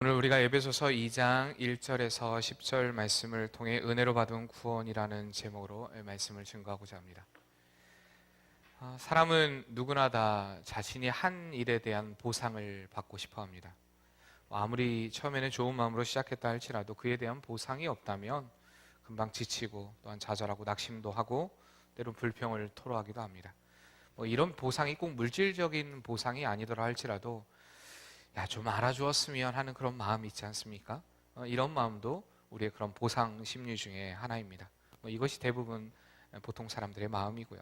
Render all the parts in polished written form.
오늘 우리가 에베소서 2장 1절에서 10절 말씀을 통해 은혜로 받은 구원이라는 제목으로 말씀을 증거하고자 합니다. 사람은 누구나 다 자신이 한 일에 대한 보상을 받고 싶어 합니다. 아무리 처음에는 좋은 마음으로 시작했다 할지라도 그에 대한 보상이 없다면 금방 지치고 또한 좌절하고 낙심도 하고 때론 불평을 토로하기도 합니다. 이런 보상이 꼭 물질적인 보상이 아니더라 할지라도 좀 알아주었으면 하는 그런 마음이 있지 않습니까? 이런 마음도 우리의 그런 보상 심리 중에 하나입니다. 이것이 대부분 보통 사람들의 마음이고요.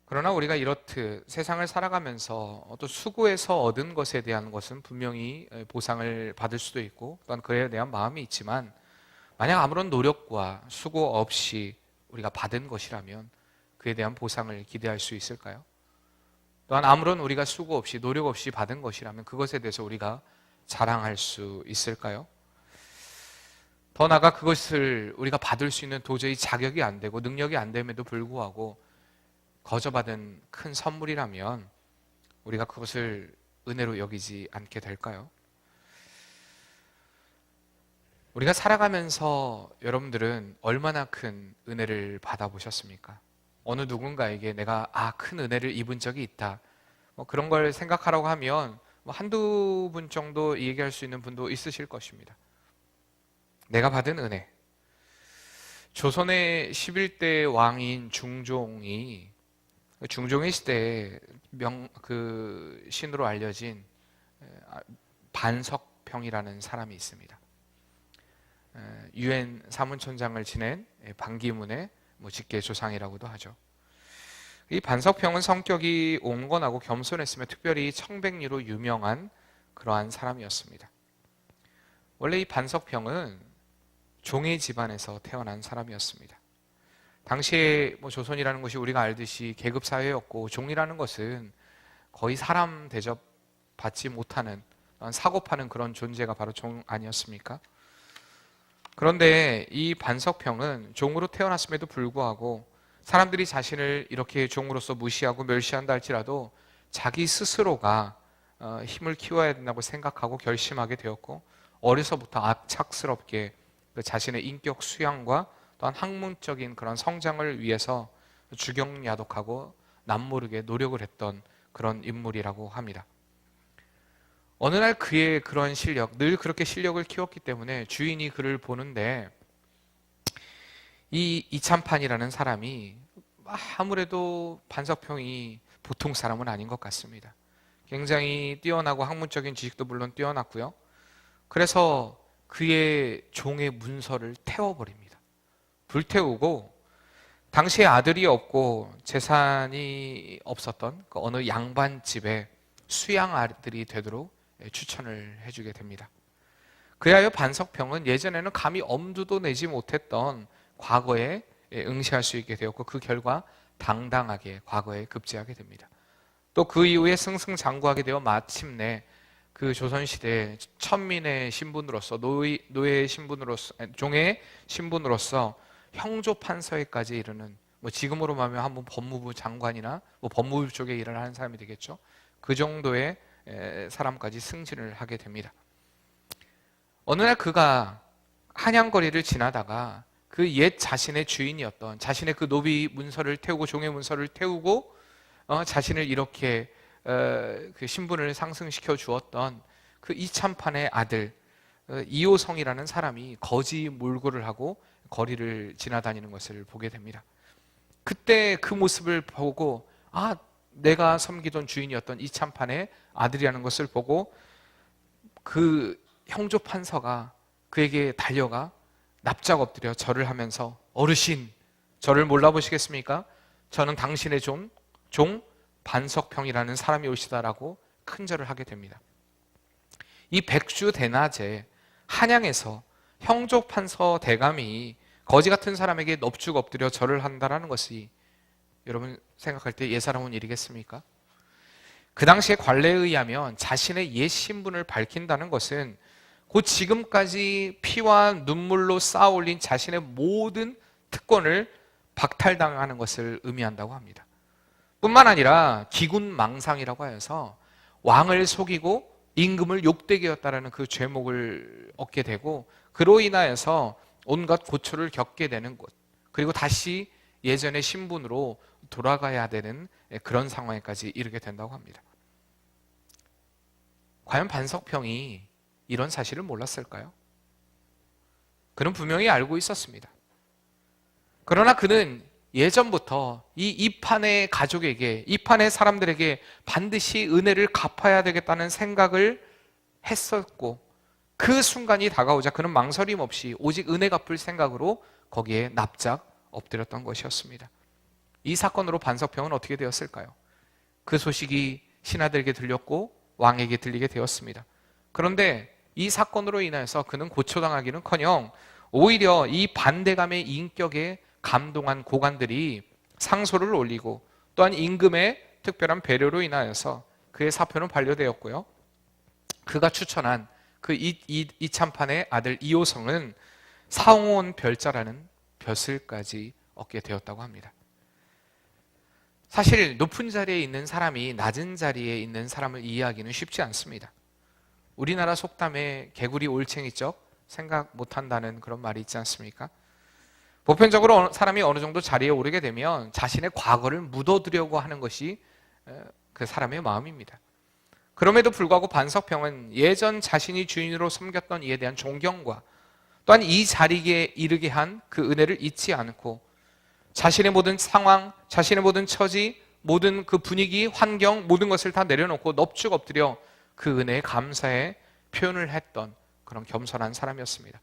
그러나 우리가 이렇듯 세상을 살아가면서 또 수고해서 얻은 것에 대한 것은 분명히 보상을 받을 수도 있고 또한 그에 대한 마음이 있지만, 만약 아무런 노력과 수고 없이 우리가 받은 것이라면 그에 대한 보상을 기대할 수 있을까요? 또한 아무런 우리가 수고 없이 노력 없이 받은 것이라면 그것에 대해서 우리가 자랑할 수 있을까요? 더 나아가 그것을 우리가 받을 수 있는 도저히 자격이 안 되고 능력이 안 됨에도 불구하고 거저 받은 큰 선물이라면 우리가 그것을 은혜로 여기지 않게 될까요? 우리가 살아가면서 여러분들은 얼마나 큰 은혜를 받아보셨습니까? 어느 누군가에게 내가 큰 은혜를 입은 적이 있다, 그런 걸 생각하라고 하면 한두 분 정도 얘기할 수 있는 분도 있으실 것입니다. 내가 받은 은혜. 조선의 11대 왕인 중종의 시대에 신으로 알려진 반석평이라는 사람이 있습니다. 유엔 사무총장을 지낸 반기문의 직계 조상이라고도 하죠. 이 반석평은 성격이 온건하고 겸손했으며 특별히 청백리로 유명한 그러한 사람이었습니다. 원래 이 반석평은 종의 집안에서 태어난 사람이었습니다. 당시에 조선이라는 것이 우리가 알듯이 계급 사회였고, 종이라는 것은 거의 사람 대접 받지 못하는, 사고 파는 그런 존재가 바로 종 아니었습니까? 그런데 이 반석평은 종으로 태어났음에도 불구하고 사람들이 자신을 이렇게 종으로서 무시하고 멸시한다 할지라도 자기 스스로가 힘을 키워야 된다고 생각하고 결심하게 되었고, 어려서부터 악착스럽게 자신의 인격 수양과 또한 학문적인 그런 성장을 위해서 주경야독하고 남모르게 노력을 했던 그런 인물이라고 합니다. 어느 날 그의 그런 실력, 늘 그렇게 실력을 키웠기 때문에 주인이 그를 보는데 이 이참판이라는 사람이 아무래도 반석평이 보통 사람은 아닌 것 같습니다. 굉장히 뛰어나고 학문적인 지식도 물론 뛰어났고요. 그래서 그의 종의 문서를 태워버립니다. 불태우고 당시에 아들이 없고 재산이 없었던 그 어느 양반집에 수양 아들이 되도록 추천을 해주게 됩니다. 그리하여 반석평은 예전에는 감히 엄두도 내지 못했던 과거에 응시할 수 있게 되었고, 그 결과 당당하게 과거에 급제하게 됩니다. 또 그 이후에 승승장구하게 되어 마침내 그 조선시대 천민의 신분으로서, 노예의 신분으로서, 종의 신분으로서 형조판서에까지 이르는, 지금으로 말하면 한번 법무부 장관이나 법무부 쪽에 일을 하는 사람이 되겠죠. 그 정도의 사람까지 승진을 하게 됩니다. 어느 날 그가 한양거리를 지나다가 그 옛 자신의 주인이었던, 자신의 그 노비 문서를 태우고 종의 문서를 태우고 자신을 이렇게 그 신분을 상승시켜 주었던 그 이참판의 아들 이호성이라는 사람이 거지 몰골을 하고 거리를 지나다니는 것을 보게 됩니다. 그때 그 모습을 보고 내가 섬기던 주인이었던 이참판의 아들이라는 것을 보고 그 형조판서가 그에게 달려가 납작 엎드려 절을 하면서, 어르신, 저를 몰라보시겠습니까? 저는 당신의 종 반석평이라는 사람이 오시다라고 큰절을 하게 됩니다. 이 백주 대낮에 한양에서 형조판서 대감이 거지 같은 사람에게 넙죽 엎드려 절을 한다라는 것이 여러분 생각할 때 예사로운 일이겠습니까? 그 당시에 관례에 의하면 자신의 옛 신분을 밝힌다는 것은 곧 지금까지 피와 눈물로 쌓아올린 자신의 모든 특권을 박탈당하는 것을 의미한다고 합니다. 뿐만 아니라 기군망상이라고 하여서 왕을 속이고 임금을 욕되게 했다라는 그 죄목을 얻게 되고, 그로 인하여서 온갖 고초를 겪게 되는 것, 그리고 다시 예전의 신분으로 돌아가야 되는 그런 상황에까지 이르게 된다고 합니다. 과연 반석평이 이런 사실을 몰랐을까요? 그는 분명히 알고 있었습니다. 그러나 그는 예전부터 이 이판의 가족에게, 이판의 사람들에게 반드시 은혜를 갚아야 되겠다는 생각을 했었고, 그 순간이 다가오자 그는 망설임 없이 오직 은혜 갚을 생각으로 거기에 납작 엎드렸던 것이었습니다. 이 사건으로 반석평은 어떻게 되었을까요? 그 소식이 신하들에게 들렸고 왕에게 들리게 되었습니다. 그런데 이 사건으로 인해서 그는 고초당하기는커녕 오히려 이 반대감의 인격에 감동한 고관들이 상소를 올리고, 또한 임금의 특별한 배려로 인하여서 그의 사표는 반려되었고요. 그가 추천한 그 이참판의 아들 이호성은 사홍원 별자라는 벼슬까지 얻게 되었다고 합니다. 사실 높은 자리에 있는 사람이 낮은 자리에 있는 사람을 이해하기는 쉽지 않습니다. 우리나라 속담에 개구리 올챙이적 생각 못한다는 그런 말이 있지 않습니까? 보편적으로 사람이 어느 정도 자리에 오르게 되면 자신의 과거를 묻어두려고 하는 것이 그 사람의 마음입니다. 그럼에도 불구하고 반석평은 예전 자신이 주인으로 섬겼던 이에 대한 존경과 또한 이 자리에 이르게 한 그 은혜를 잊지 않고 자신의 모든 상황, 자신의 모든 처지, 모든 그 분위기, 환경, 모든 것을 다 내려놓고 넙죽 엎드려 그 은혜에 감사의 표현을 했던 그런 겸손한 사람이었습니다.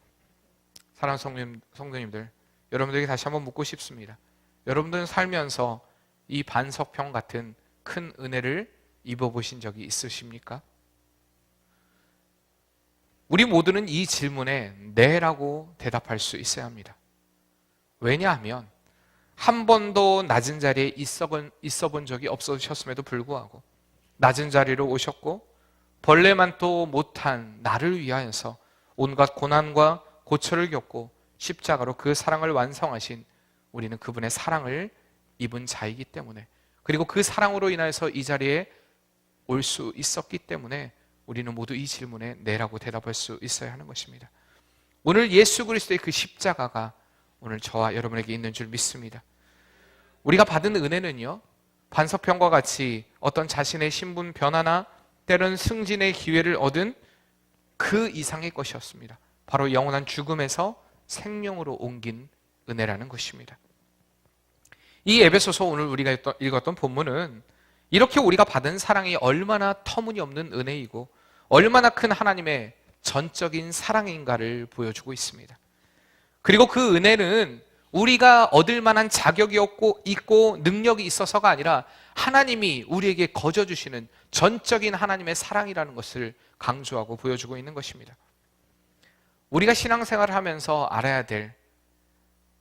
사랑하는 성도님들, 여러분들에게 다시 한번 묻고 싶습니다. 여러분들은 살면서 이 반석평 같은 큰 은혜를 입어보신 적이 있으십니까? 우리 모두는 이 질문에 네라고 대답할 수 있어야 합니다. 왜냐하면 한 번도 낮은 자리에 있어 본 적이 없으셨음에도 불구하고 낮은 자리로 오셨고 벌레만도 못한 나를 위하여서 온갖 고난과 고초를 겪고 십자가로 그 사랑을 완성하신 우리는 그분의 사랑을 입은 자이기 때문에, 그리고 그 사랑으로 인하여서 이 자리에 올 수 있었기 때문에 우리는 모두 이 질문에 네라고 대답할 수 있어야 하는 것입니다. 오늘 예수 그리스도의 그 십자가가 오늘 저와 여러분에게 있는 줄 믿습니다. 우리가 받은 은혜는요, 반석평과 같이 어떤 자신의 신분 변화나 때로는 승진의 기회를 얻은 그 이상의 것이었습니다. 바로 영원한 죽음에서 생명으로 옮긴 은혜라는 것입니다. 이 에베소서 오늘 우리가 읽었던 본문은 이렇게 우리가 받은 사랑이 얼마나 터무니없는 은혜이고 얼마나 큰 하나님의 전적인 사랑인가를 보여주고 있습니다. 그리고 그 은혜는 우리가 얻을 만한 자격이 있고 능력이 있어서가 아니라 하나님이 우리에게 거저 주시는 전적인 하나님의 사랑이라는 것을 강조하고 보여주고 있는 것입니다. 우리가 신앙생활을 하면서 알아야 될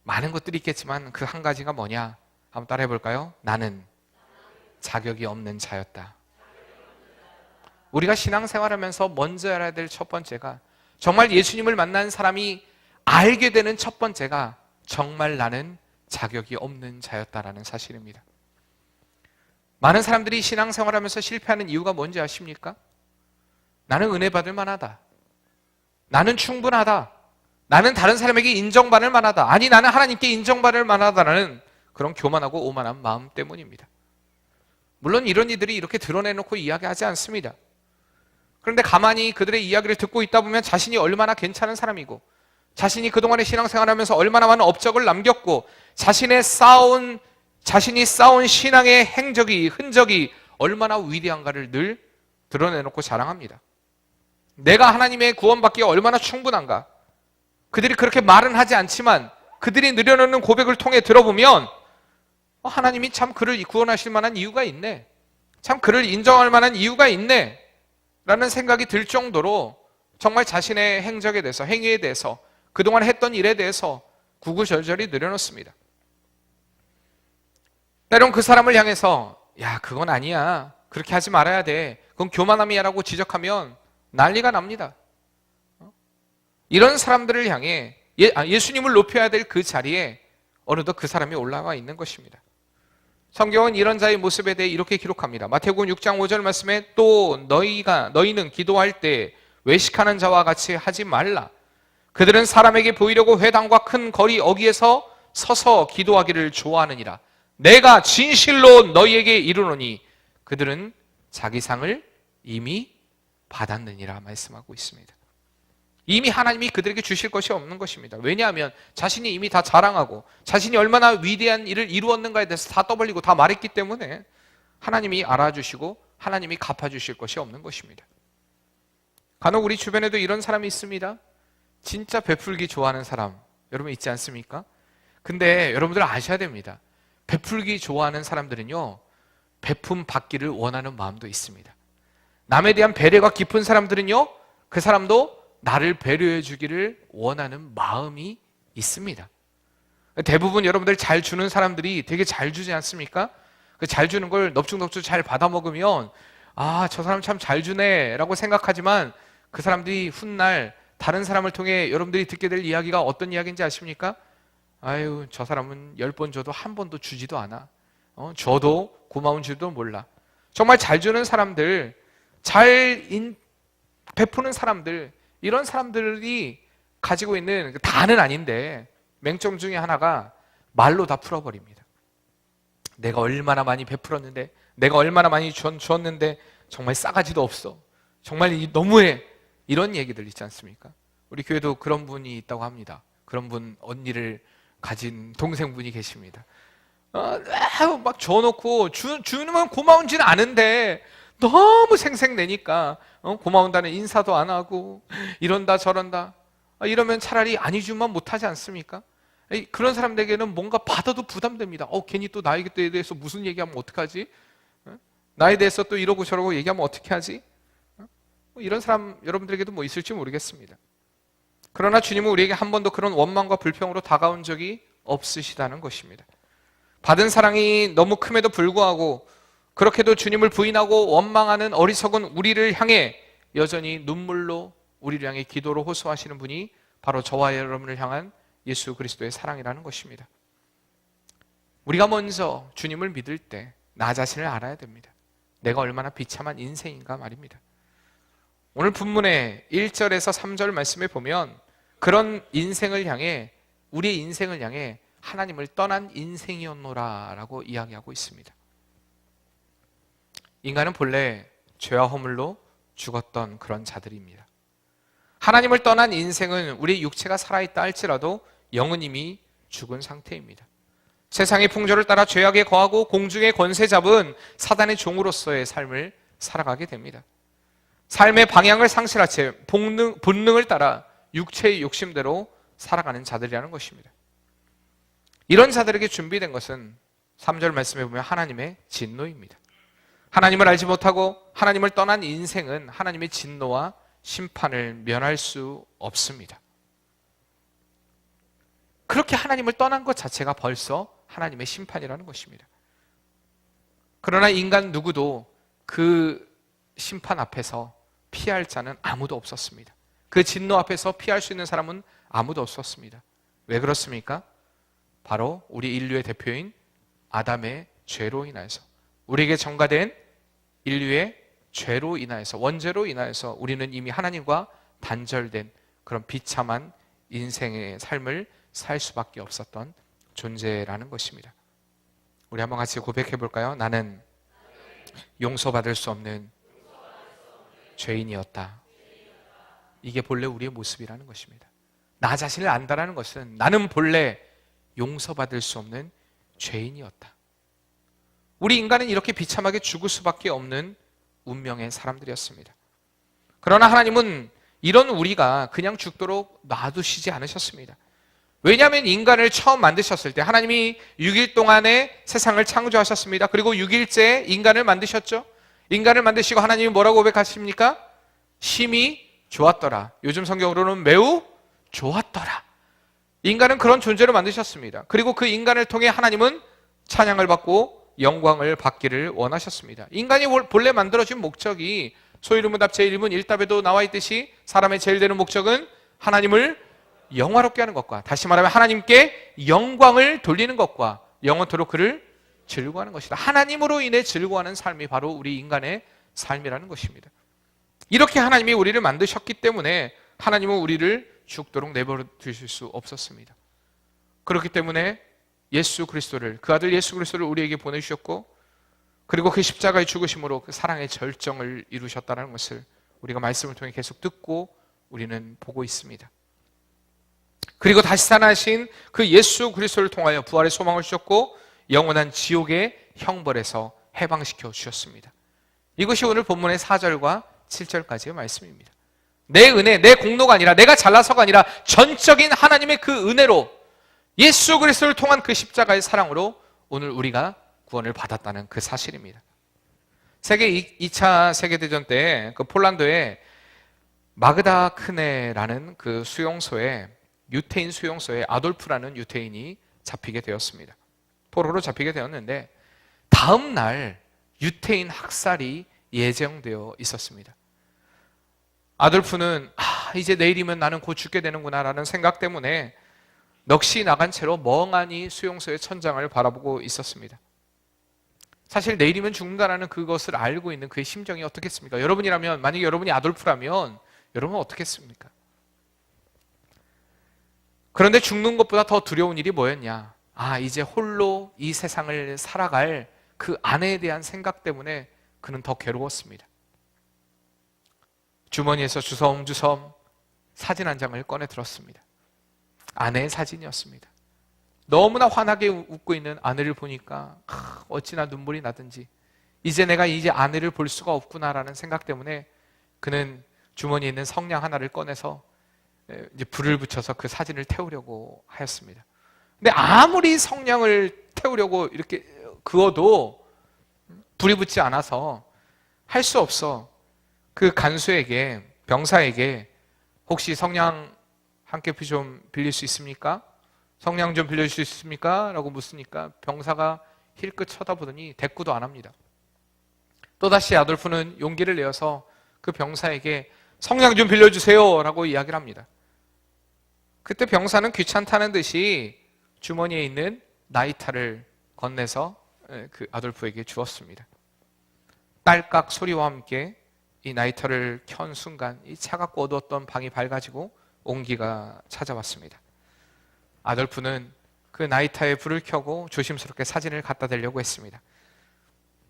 많은 것들이 있겠지만 그 한 가지가 뭐냐? 한번 따라해 볼까요? 나는 자격이 없는 자였다. 우리가 신앙생활하면서 먼저 알아야 될 첫 번째가, 정말 예수님을 만난 사람이 알게 되는 첫 번째가 정말 나는 자격이 없는 자였다라는 사실입니다. 많은 사람들이 신앙생활하면서 실패하는 이유가 뭔지 아십니까? 나는 은혜 받을 만하다. 나는 충분하다. 나는 다른 사람에게 인정받을 만하다. 아니, 나는 하나님께 인정받을 만하다라는 그런 교만하고 오만한 마음 때문입니다. 물론 이런 이들이 이렇게 드러내놓고 이야기하지 않습니다. 그런데 가만히 그들의 이야기를 듣고 있다 보면 자신이 얼마나 괜찮은 사람이고, 자신이 그동안의 신앙생활하면서 얼마나 많은 업적을 남겼고, 자신이 쌓은 신앙의 흔적이 얼마나 위대한가를 늘 드러내놓고 자랑합니다. 내가 하나님의 구원받기에 얼마나 충분한가. 그들이 그렇게 말은 하지 않지만 그들이 늘여놓는 고백을 통해 들어보면 하나님이 참 그를 구원하실 만한 이유가 있네, 참 그를 인정할 만한 이유가 있네 라는 생각이 들 정도로 정말 자신의 행적에 대해서, 행위에 대해서, 그동안 했던 일에 대해서 구구절절히 늘여놓습니다. 때론 그 사람을 향해서 야, 그건 아니야, 그렇게 하지 말아야 돼, 그건 교만함이야 라고 지적하면 난리가 납니다. 이런 사람들을 향해 예수님을 높여야 될 그 자리에 어느덧 그 사람이 올라와 있는 것입니다. 성경은 이런 자의 모습에 대해 이렇게 기록합니다. 마태복음 6장 5절 말씀에 또 너희는 기도할 때 외식하는 자와 같이 하지 말라. 그들은 사람에게 보이려고 회당과 큰 거리 어귀에서 서서 기도하기를 좋아하느니라. 내가 진실로 너희에게 이르노니 그들은 자기 상을 이미 받았느니라 말씀하고 있습니다. 이미 하나님이 그들에게 주실 것이 없는 것입니다. 왜냐하면 자신이 이미 다 자랑하고 자신이 얼마나 위대한 일을 이루었는가에 대해서 다 떠벌리고 다 말했기 때문에 하나님이 알아주시고 하나님이 갚아주실 것이 없는 것입니다. 간혹 우리 주변에도 이런 사람이 있습니다. 진짜 베풀기 좋아하는 사람 여러분 있지 않습니까? 근데 여러분들 아셔야 됩니다. 베풀기 좋아하는 사람들은요, 베품 받기를 원하는 마음도 있습니다. 남에 대한 배려가 깊은 사람들은요, 그 사람도 나를 배려해 주기를 원하는 마음이 있습니다. 대부분 여러분들 잘 주는 사람들이 되게 잘 주지 않습니까? 그 잘 주는 걸 넙죽넙죽 잘 받아 먹으면 아, 저 사람 참 잘 주네 라고 생각하지만 그 사람들이 훗날 다른 사람을 통해 여러분들이 듣게 될 이야기가 어떤 이야기인지 아십니까? 아유, 저 사람은 10번 줘도 한 번도 주지도 않아. 줘도 고마운 줄도 몰라. 정말 잘 주는 사람들, 베푸는 사람들, 이런 사람들이 가지고 있는 다는 아닌데 맹점 중에 하나가 말로 다 풀어버립니다. 내가 얼마나 많이 베풀었는데, 내가 얼마나 많이 주었는데 정말 싸가지도 없어. 정말 너무해. 이런 얘기들 있지 않습니까? 우리 교회도 그런 분이 있다고 합니다. 그런 분, 언니를 가진 동생분이 계십니다. 막 줘놓고 주면 고마운지는 아는데 너무 생색내니까 고마운다는 인사도 안 하고 이런다 저런다. 이러면 차라리 안 해주면 못하지 않습니까? 그런 사람들에게는 뭔가 받아도 부담됩니다. 괜히 또 나에 대해서 무슨 얘기하면 어떡하지? 나에 대해서 또 이러고 저러고 얘기하면 어떻게 하지? 이런 사람 여러분들에게도 뭐 있을지 모르겠습니다. 그러나 주님은 우리에게 한 번도 그런 원망과 불평으로 다가온 적이 없으시다는 것입니다. 받은 사랑이 너무 큼에도 불구하고 그렇게도 주님을 부인하고 원망하는 어리석은 우리를 향해 여전히 눈물로 우리를 향해 기도로 호소하시는 분이 바로 저와 여러분을 향한 예수 그리스도의 사랑이라는 것입니다. 우리가 먼저 주님을 믿을 때 나 자신을 알아야 됩니다. 내가 얼마나 비참한 인생인가 말입니다. 오늘 본문의 1절에서 3절 말씀에 보면 그런 인생을 향해, 우리의 인생을 향해 하나님을 떠난 인생이었노라 라고 이야기하고 있습니다. 인간은 본래 죄와 허물로 죽었던 그런 자들입니다. 하나님을 떠난 인생은 우리 육체가 살아있다 할지라도 영은 이미 죽은 상태입니다. 세상의 풍조를 따라 죄악에 거하고 공중의 권세 잡은 사단의 종으로서의 삶을 살아가게 됩니다. 삶의 방향을 상실한 채 본능을 따라 육체의 욕심대로 살아가는 자들이라는 것입니다. 이런 자들에게 준비된 것은 3절 말씀에 보면 하나님의 진노입니다. 하나님을 알지 못하고 하나님을 떠난 인생은 하나님의 진노와 심판을 면할 수 없습니다. 그렇게 하나님을 떠난 것 자체가 벌써 하나님의 심판이라는 것입니다. 그러나 인간 누구도 그 심판 앞에서 피할 자는 아무도 없었습니다. 그 진노 앞에서 피할 수 있는 사람은 아무도 없었습니다. 왜 그렇습니까? 바로 우리 인류의 대표인 아담의 죄로 인하여서, 우리에게 전가된 인류의 죄로 인하여서, 원죄로 인하여서 우리는 이미 하나님과 단절된 그런 비참한 인생의 삶을 살 수밖에 없었던 존재라는 것입니다. 우리 한번 같이 고백해 볼까요? 나는 용서받을 수 없는 죄인이었다. 이게 본래 우리의 모습이라는 것입니다. 나 자신을 안다라는 것은 나는 본래 용서받을 수 없는 죄인이었다. 우리 인간은 이렇게 비참하게 죽을 수밖에 없는 운명의 사람들이었습니다. 그러나 하나님은 이런 우리가 그냥 죽도록 놔두시지 않으셨습니다. 왜냐하면 인간을 처음 만드셨을 때 하나님이 6일 동안에 세상을 창조하셨습니다. 그리고 6일째에 인간을 만드셨죠. 인간을 만드시고 하나님이 뭐라고 고백하십니까? 심히 좋았더라. 요즘 성경으로는 매우 좋았더라. 인간은 그런 존재로 만드셨습니다. 그리고 그 인간을 통해 하나님은 찬양을 받고 영광을 받기를 원하셨습니다. 인간이 본래 만들어진 목적이 소유문답 제1문 1답에도 나와 있듯이 사람의 제일 되는 목적은 하나님을 영화롭게 하는 것과, 다시 말하면 하나님께 영광을 돌리는 것과 영원토록 그를 즐거워하는 것이다. 하나님으로 인해 즐거워하는 삶이 바로 우리 인간의 삶이라는 것입니다. 이렇게 하나님이 우리를 만드셨기 때문에 하나님은 우리를 죽도록 내버려 두실 수 없었습니다. 그렇기 때문에 예수 그리스도를, 그 아들 예수 그리스도를 우리에게 보내주셨고, 그리고 그 십자가의 죽으심으로 그 사랑의 절정을 이루셨다는 것을 우리가 말씀을 통해 계속 듣고 우리는 보고 있습니다. 그리고 다시 살아나신 그 예수 그리스도를 통하여 부활의 소망을 주셨고 영원한 지옥의 형벌에서 해방시켜 주셨습니다. 이것이 오늘 본문의 4절과 7절까지의 말씀입니다. 내 은혜, 내 공로가 아니라, 내가 잘나서가 아니라 전적인 하나님의 그 은혜로, 예수 그리스도를 통한 그 십자가의 사랑으로 오늘 우리가 구원을 받았다는 그 사실입니다. 2차 세계대전 때 그 폴란드의 마그다 크네라는 그 수용소에, 유태인 수용소에 아돌프라는 유태인이 잡히게 되었습니다. 포로로 잡히게 되었는데 다음 날 유태인 학살이 예정되어 있었습니다. 아돌프는 이제 내일이면 나는 곧 죽게 되는구나 라는 생각 때문에 넋이 나간 채로 멍하니 수용소의 천장을 바라보고 있었습니다. 사실 내일이면 죽는다라는 그것을 알고 있는 그의 심정이 어떻겠습니까? 여러분이라면, 만약에 여러분이 아돌프라면 여러분은 어떻겠습니까? 그런데 죽는 것보다 더 두려운 일이 뭐였냐? 이제 홀로 이 세상을 살아갈 그 아내에 대한 생각 때문에 그는 더 괴로웠습니다. 주머니에서 주섬주섬 사진 한 장을 꺼내 들었습니다. 아내의 사진이었습니다. 너무나 환하게 웃고 있는 아내를 보니까 어찌나 눈물이 나든지, 이제 내가 아내를 볼 수가 없구나라는 생각 때문에 그는 주머니에 있는 성냥 하나를 꺼내서 이제 불을 붙여서 그 사진을 태우려고 하였습니다. 근데 아무리 성냥을 태우려고 이렇게 그어도 불이 붙지 않아서 할 수 없어 그 간수에게, 병사에게 혹시 성냥 한 캡이 좀 빌릴 수 있습니까? 성냥 좀 빌려줄 수 있습니까? 라고 묻으니까 병사가 힐끗 쳐다보더니 대꾸도 안 합니다. 또다시 아돌프는 용기를 내어서 그 병사에게 성냥 좀 빌려주세요 라고 이야기를 합니다. 그때 병사는 귀찮다는 듯이 주머니에 있는 나이타를 건네서 그 아돌프에게 주었습니다. 딸깍 소리와 함께 이 나이터를 켠 순간 이 차갑고 어두웠던 방이 밝아지고 온기가 찾아왔습니다. 아돌프는 그 나이터에 불을 켜고 조심스럽게 사진을 갖다 대려고 했습니다.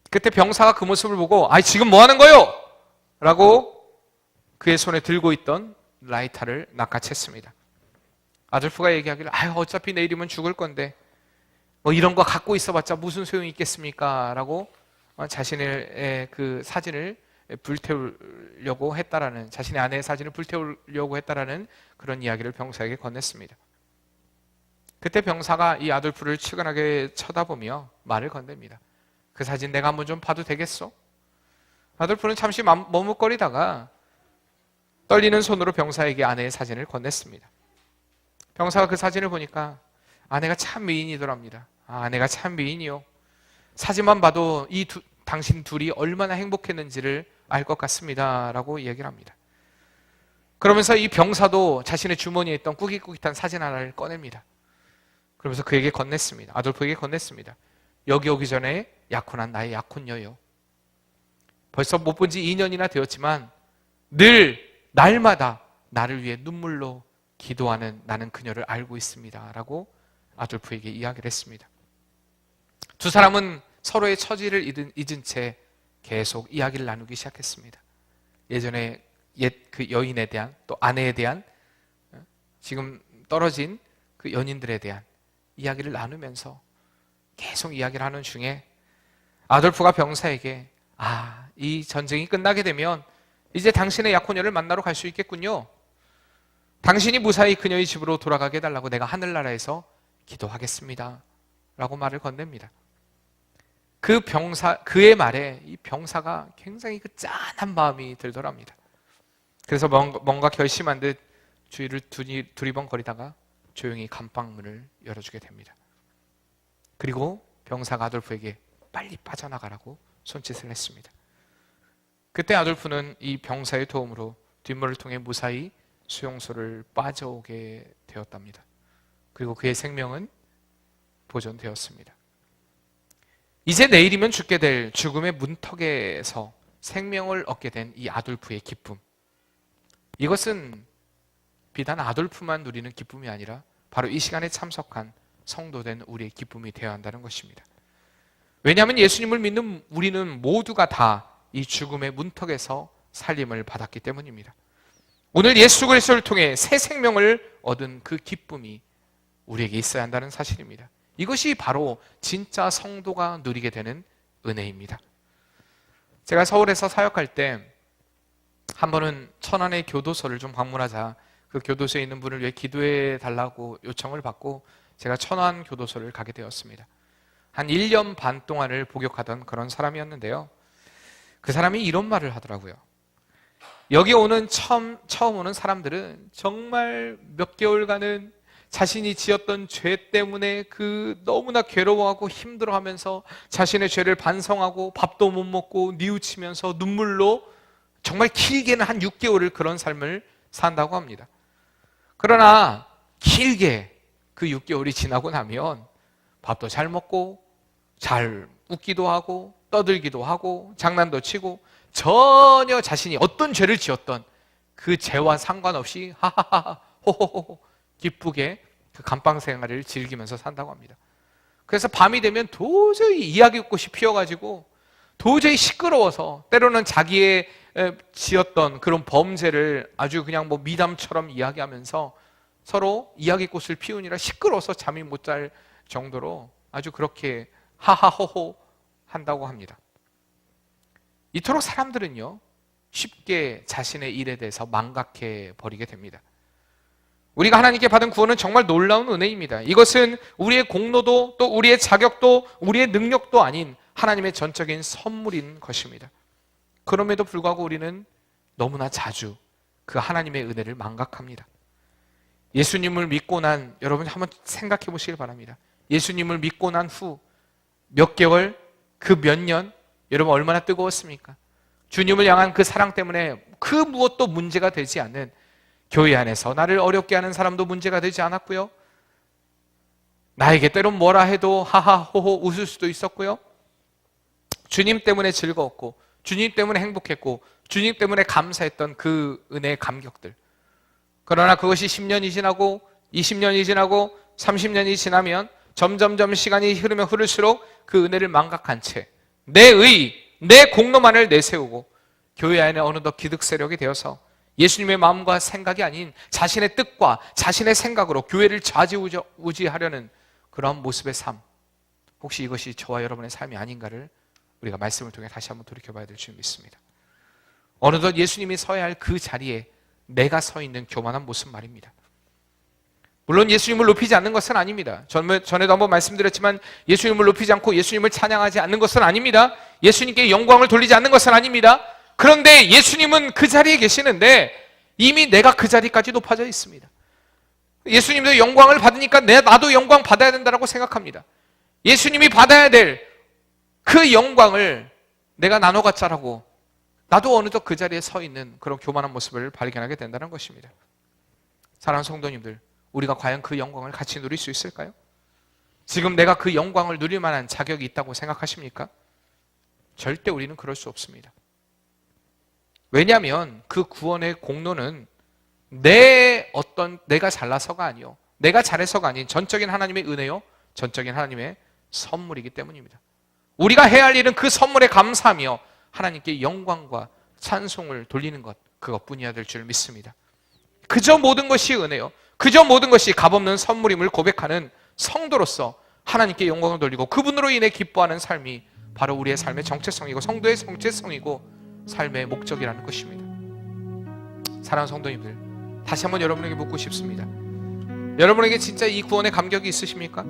그때 병사가 그 모습을 보고 지금 뭐 하는 거요? 라고 그의 손에 들고 있던 라이터를 낚아챘습니다. 아돌프가 얘기하기를 어차피 내일이면 죽을 건데 뭐 이런 거 갖고 있어봤자 무슨 소용이 있겠습니까? 라고 자신의 그 사진을 불태우려고 했다라는, 자신의 아내의 사진을 불태우려고 했다라는 그런 이야기를 병사에게 건넸습니다. 그때 병사가 이 아돌프를 측은하게 쳐다보며 말을 건넵니다. 그 사진 내가 한번 좀 봐도 되겠어? 아돌프는 잠시 머뭇거리다가 떨리는 손으로 병사에게 아내의 사진을 건넸습니다. 병사가 그 사진을 보니까 아내가 참 미인이더랍니다. 아내가 참 미인이요. 사진만 봐도 당신 둘이 얼마나 행복했는지를 알 것 같습니다. 라고 얘기를 합니다. 그러면서 이 병사도 자신의 주머니에 있던 꾸깃꾸깃한 사진 하나를 꺼냅니다. 그러면서 그에게 건넸습니다. 아돌프에게 건넸습니다. 여기 오기 전에 약혼한 나의 약혼녀요. 벌써 못 본 지 2년이나 되었지만 늘 날마다 나를 위해 눈물로 기도하는 나는 그녀를 알고 있습니다. 라고 아돌프에게 이야기를 했습니다. 두 사람은 서로의 처지를 잊은 채 계속 이야기를 나누기 시작했습니다. 예전에 옛 그 여인에 대한, 또 아내에 대한, 지금 떨어진 그 연인들에 대한 이야기를 나누면서 계속 이야기를 하는 중에 아돌프가 병사에게 이 전쟁이 끝나게 되면 이제 당신의 약혼녀를 만나러 갈 수 있겠군요. 당신이 무사히 그녀의 집으로 돌아가게 해달라고 내가 하늘나라에서 기도하겠습니다. 라고 말을 건넵니다. 그의 말에 이 병사가 굉장히 그 짠한 마음이 들더랍니다. 그래서 뭔가 결심한 듯 주위를 두리번거리다가 조용히 감방문을 열어주게 됩니다. 그리고 병사가 아돌프에게 빨리 빠져나가라고 손짓을 했습니다. 그때 아돌프는 이 병사의 도움으로 뒷문을 통해 무사히 수용소를 빠져오게 되었답니다. 그리고 그의 생명은 보존되었습니다. 이제 내일이면 죽게 될 죽음의 문턱에서 생명을 얻게 된 이 아돌프의 기쁨, 이것은 비단 아돌프만 누리는 기쁨이 아니라 바로 이 시간에 참석한 성도된 우리의 기쁨이 되어야 한다는 것입니다. 왜냐하면 예수님을 믿는 우리는 모두가 다 이 죽음의 문턱에서 살림을 받았기 때문입니다. 오늘 예수 그리스도를 통해 새 생명을 얻은 그 기쁨이 우리에게 있어야 한다는 사실입니다. 이것이 바로 진짜 성도가 누리게 되는 은혜입니다. 제가 서울에서 사역할 때 한 번은 천안의 교도소를 좀 방문하자 그 교도소에 있는 분을 위해 기도해 달라고 요청을 받고 제가 천안 교도소를 가게 되었습니다. 한 1년 반 동안을 복역하던 그런 사람이었는데요. 그 사람이 이런 말을 하더라고요. 여기 오는 처음 오는 사람들은 정말 몇 개월간은 자신이 지었던 죄 때문에 그 너무나 괴로워하고 힘들어하면서 자신의 죄를 반성하고 밥도 못 먹고 뉘우치면서 눈물로 정말 길게는 한 6개월을 그런 삶을 산다고 합니다. 그러나 길게 그 6개월이 지나고 나면 밥도 잘 먹고 잘 웃기도 하고 떠들기도 하고 장난도 치고 전혀 자신이 어떤 죄를 지었던 그 죄와 상관없이 하하하 호호호 기쁘게 그 감방 생활을 즐기면서 산다고 합니다. 그래서 밤이 되면 도저히 이야기꽃이 피어가지고 도저히 시끄러워서 때로는 자기의 지었던 그런 범죄를 아주 그냥 뭐 미담처럼 이야기하면서 서로 이야기꽃을 피우느라 시끄러워서 잠이 못 잘 정도로 아주 그렇게 하하호호 한다고 합니다. 이토록 사람들은요 쉽게 자신의 일에 대해서 망각해 버리게 됩니다. 우리가 하나님께 받은 구원은 정말 놀라운 은혜입니다. 이것은 우리의 공로도 또 우리의 자격도 우리의 능력도 아닌 하나님의 전적인 선물인 것입니다. 그럼에도 불구하고 우리는 너무나 자주 그 하나님의 은혜를 망각합니다. 예수님을 믿고 난 여러분 한번 생각해 보시길 바랍니다. 예수님을 믿고 난 후 몇 개월, 그 몇 년 여러분 얼마나 뜨거웠습니까? 주님을 향한 그 사랑 때문에 그 무엇도 문제가 되지 않는 교회 안에서 나를 어렵게 하는 사람도 문제가 되지 않았고요. 나에게 때론 뭐라 해도 하하호호 웃을 수도 있었고요. 주님 때문에 즐거웠고 주님 때문에 행복했고 주님 때문에 감사했던 그 은혜의 감격들. 그러나 그것이 10년이 지나고 20년이 지나고 30년이 지나면 점점점 시간이 흐르면 흐를수록 그 은혜를 망각한 채 내 의, 내 공로만을 내세우고 교회 안에 어느덧 기득 세력이 되어서 예수님의 마음과 생각이 아닌 자신의 뜻과 자신의 생각으로 교회를 좌지우지하려는 그런 모습의 삶, 혹시 이것이 저와 여러분의 삶이 아닌가를 우리가 말씀을 통해 다시 한번 돌이켜봐야 될 줄 믿습니다. 어느덧 예수님이 서야 할 그 자리에 내가 서 있는 교만한 모습 말입니다. 물론 예수님을 높이지 않는 것은 아닙니다. 전에도 한번 말씀드렸지만 예수님을 높이지 않고 예수님을 찬양하지 않는 것은 아닙니다. 예수님께 영광을 돌리지 않는 것은 아닙니다. 그런데 예수님은 그 자리에 계시는데 이미 내가 그 자리까지 높아져 있습니다. 예수님도 영광을 받으니까 나도 영광 받아야 된다고 생각합니다. 예수님이 받아야 될 그 영광을 내가 나눠 갖자라고 나도 어느덧 그 자리에 서 있는 그런 교만한 모습을 발견하게 된다는 것입니다. 사랑하는 성도님들, 우리가 과연 그 영광을 같이 누릴 수 있을까요? 지금 내가 그 영광을 누릴 만한 자격이 있다고 생각하십니까? 절대 우리는 그럴 수 없습니다. 왜냐하면 그 구원의 공로는 내가 잘나서가 아니요, 내가 잘해서가 아닌 전적인 하나님의 은혜요, 전적인 하나님의 선물이기 때문입니다. 우리가 해야 할 일은 그 선물에 감사하며 하나님께 영광과 찬송을 돌리는 것, 그것뿐이어야 될 줄 믿습니다. 그저 모든 것이 은혜요, 그저 모든 것이 값없는 선물임을 고백하는 성도로서 하나님께 영광을 돌리고 그분으로 인해 기뻐하는 삶이 바로 우리의 삶의 정체성이고 성도의 정체성이고 삶의 목적이라는 것입니다. 사랑하는 성도님들, 다시 한번 여러분에게 묻고 싶습니다. 여러분에게 진짜 이 구원의 감격이 있으십니까?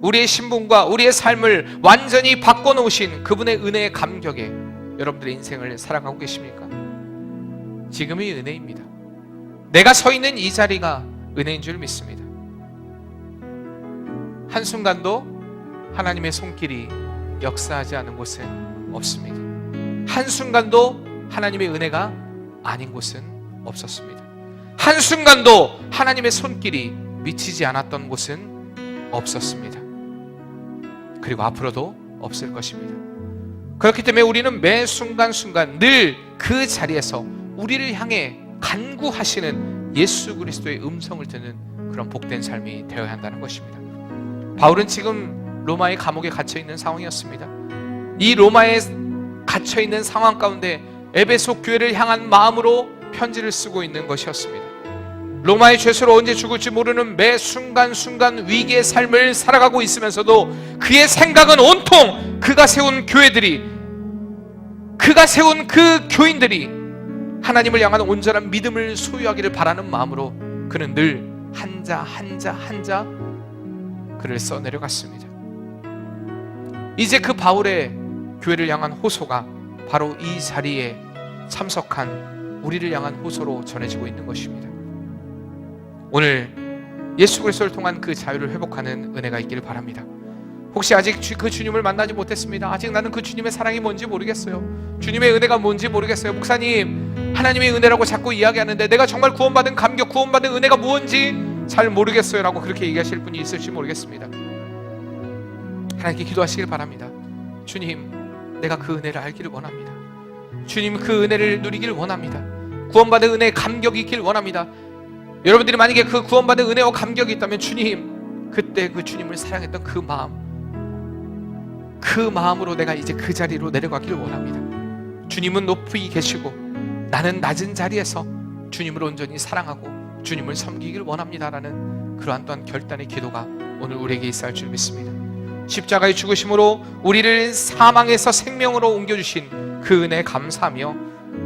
우리의 신분과 우리의 삶을 완전히 바꿔놓으신 그분의 은혜의 감격에 여러분들의 인생을 살아가고 계십니까? 지금이 은혜입니다. 내가 서 있는 이 자리가 은혜인 줄 믿습니다. 한순간도 하나님의 손길이 역사하지 않은 곳은 없습니다. 한순간도 하나님의 은혜가 아닌 곳은 없었습니다. 한순간도 하나님의 손길이 미치지 않았던 곳은 없었습니다. 그리고 앞으로도 없을 것입니다. 그렇기 때문에 우리는 매 순간순간 늘 그 자리에서 우리를 향해 간구하시는 예수 그리스도의 음성을 듣는 그런 복된 삶이 되어야 한다는 것입니다. 바울은 지금 로마의 감옥에 갇혀있는 상황이었습니다. 이 로마에 갇혀있는 상황 가운데 에베소 교회를 향한 마음으로 편지를 쓰고 있는 것이었습니다. 로마의 죄수로 언제 죽을지 모르는 매 순간순간 위기의 삶을 살아가고 있으면서도 그의 생각은 온통 그가 세운 교회들이, 그가 세운 그 교인들이 하나님을 향한 온전한 믿음을 소유하기를 바라는 마음으로 그는 늘 한자 글을 써내려갔습니다. 이제 그 바울의 교회를 향한 호소가 바로 이 자리에 참석한 우리를 향한 호소로 전해지고 있는 것입니다. 오늘 예수 그리스도를 통한 그 자유를 회복하는 은혜가 있기를 바랍니다. 혹시 아직 그 주님을 만나지 못했습니다. 아직 나는 그 주님의 사랑이 뭔지 모르겠어요. 주님의 은혜가 뭔지 모르겠어요. 목사님, 하나님의 은혜라고 자꾸 이야기하는데 내가 정말 구원받은 감격, 구원받은 은혜가 무엇인지 잘 모르겠어요 라고 그렇게 얘기하실 분이 있을지 모르겠습니다. 하나님께 기도하시길 바랍니다. 주님, 내가 그 은혜를 알기를 원합니다. 주님, 그 은혜를 누리기를 원합니다. 구원받은 은혜의 감격이 있기를 원합니다. 여러분들이 만약에 그 구원받은 은혜와 감격이 있다면 주님, 그때 그 주님을 사랑했던 그 마음으로 내가 이제 그 자리로 내려가기를 원합니다. 주님은 높이 계시고 나는 낮은 자리에서 주님을 온전히 사랑하고 주님을 섬기기를 원합니다라는 그러한 또한 결단의 기도가 오늘 우리에게 있어야 할 줄 믿습니다. 십자가의 죽으심으로 우리를 사망에서 생명으로 옮겨주신 그 은혜에 감사하며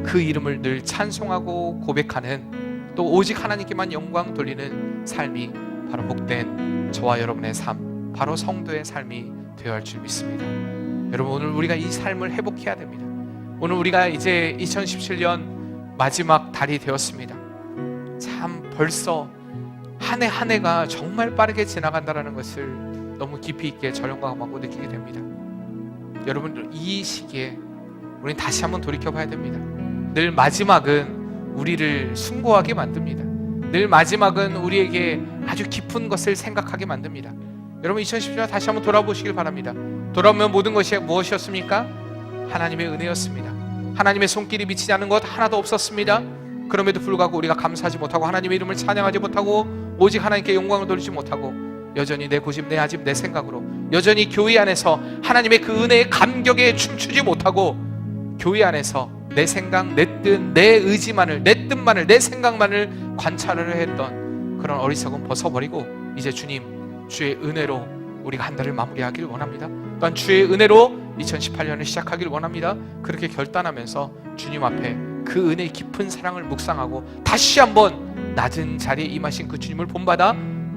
그 이름을 늘 찬송하고 고백하는, 또 오직 하나님께만 영광 돌리는 삶이 바로 복된 저와 여러분의 삶, 바로 성도의 삶이 되어야 할 줄 믿습니다. 여러분, 오늘 우리가 이 삶을 회복해야 됩니다. 오늘 우리가 이제 2017년 마지막 달이 되었습니다. 참 벌써 한 해 한 해가 정말 빠르게 지나간다는 것을 너무 깊이 있게 절용감하고 느끼게 됩니다. 여러분, 이 시기에 우리는 다시 한번 돌이켜봐야 됩니다. 늘 마지막은 우리를 숭고하게 만듭니다. 늘 마지막은 우리에게 아주 깊은 것을 생각하게 만듭니다. 여러분, 2017년 다시 한번 돌아보시길 바랍니다. 돌아오면 모든 것이 무엇이었습니까? 하나님의 은혜였습니다. 하나님의 손길이 미치지 않은 것 하나도 없었습니다. 그럼에도 불구하고 우리가 감사하지 못하고 하나님의 이름을 찬양하지 못하고 오직 하나님께 영광을 돌리지 못하고 여전히 내 고집, 내 아집, 내 생각으로 여전히 교회 안에서 하나님의 그 은혜의 감격에 춤추지 못하고 교회 안에서 내 생각, 내 뜻, 내 의지만을, 내 뜻만을, 내 생각만을 관찰을 했던 그런 어리석음 벗어버리고 이제 주님, 주의 은혜로 우리가 한 달을 마무리하기를 원합니다. 또한 주의 은혜로 2018년을 시작하기를 원합니다. 그렇게 결단하면서 주님 앞에 그 은혜의 깊은 사랑을 묵상하고 다시 한번 낮은 자리에 임하신 그 주님을 본받아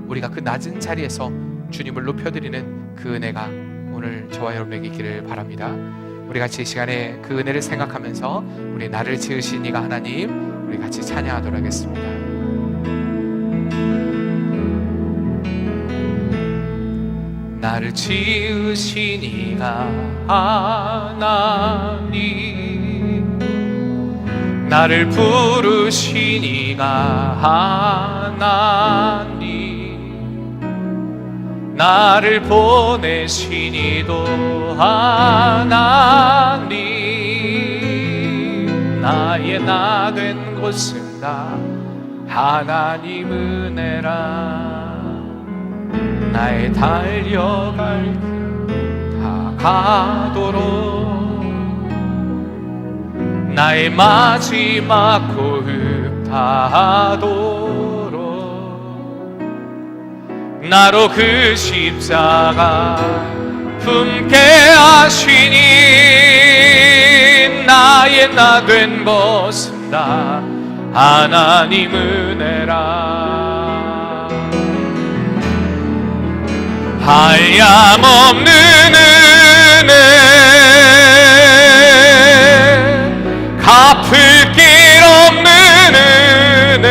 우리가 그 낮은 자리에서 주님을 높여드리는 그 은혜가 오늘 저와 여러분에게 있기를 바랍니다. 우리 같이 이 시간에 그 은혜를 생각하면서 우리 나를 지으신 이가 하나님, 우리 같이 찬양하도록 하겠습니다. 나를 지으신 이가 하나님, 나를 부르신 이가 하나님, 나를 보내신 이도 하나님, 나의 나 된 곳은 다 하나님 은혜라. 나의 달려갈 길 다 가도록 나의 마지막 호흡 다하도록 나로 그 십자가 품게 하시니 나의 나 된 것은 다 하나님 은혜라. 한량없는 은혜, 갚을 길 없는 은혜,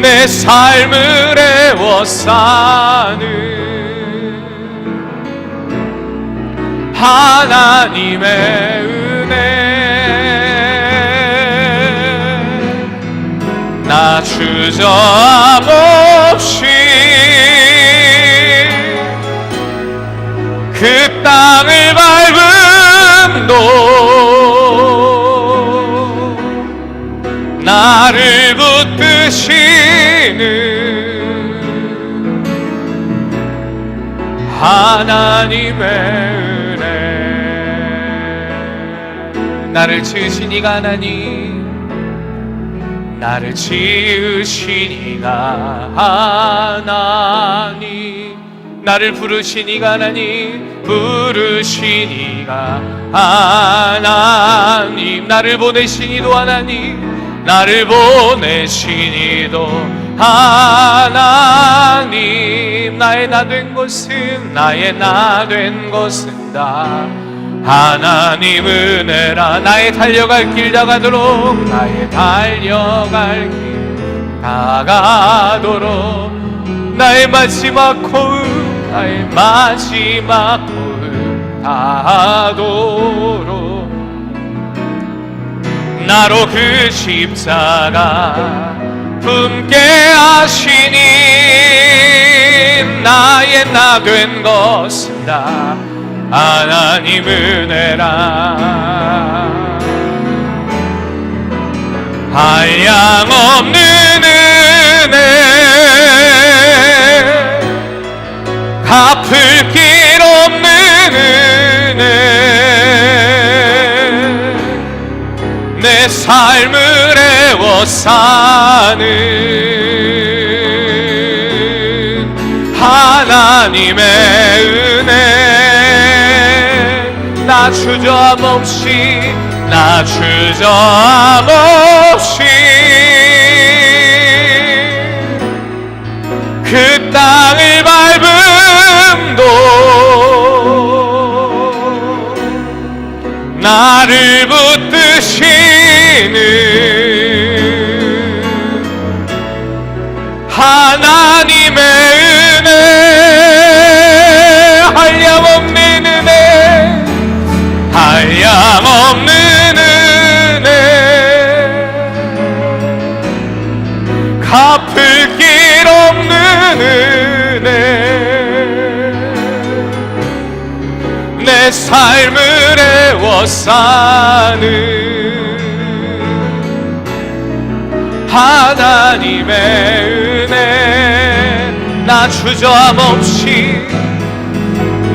내 삶을 애워싸는 하나님의 은혜. 나 주저함 없이 그 땅을 밟음도 나를 붙드시는 하나님의 은혜. 나를 지으신 이가 하나님, 나를 지으신 이가 하나님, 나를 부르신 이가 하나님, 부르신 이가 하나님, 나를 보내신 이도 하나님, 나를 보내신 이도 하나님. 나의 나 된 것은, 나의 나 된 것은 다 하나님 은혜라. 나의 달려갈 길 다가도록, 나의 달려갈 길 다가도록, 나의 마지막 호흡, 나의 마지막 호흡 다하도록 나로 그 십자가 품게 하시니 나의 나 된 것은 다 하나님 은혜라. 한량없는 은혜, 갚을 길 없는 은혜, 내 삶을 애워 사는 하나님의 은혜. 나 주저함 없이, 나 주저함 없이 그 땅을 밟음도 나를 붙드시는 하나님의 은혜. 한량없는 은혜, 한량없는 은혜, 갚을 길 없는 은혜, 내 삶을 애워 사는 하나님의 은혜. 나 주저함 없이,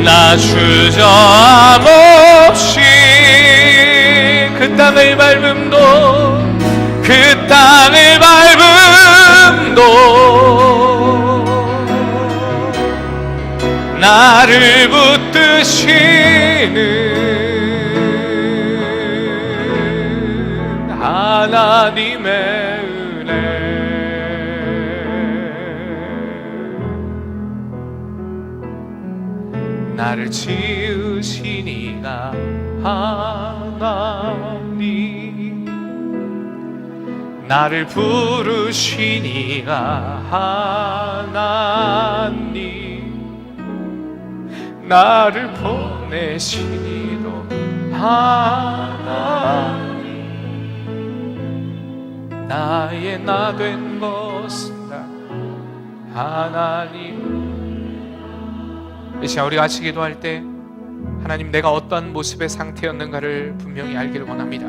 나 주저함 없이 그 땅을 밟음도, 그 땅을 밟음도 나를 붙드시는 하나님의 은혜. 나를 지으신 이가 하나님, 나를 부르신 이가 하나님, 나를 보내신 이도 하나님, 나의 나 된 것은 다 하나님. 이 시간 우리가 같이 기도할 때 하나님, 내가 어떠한 모습의 상태였는가를 분명히 알기를 원합니다.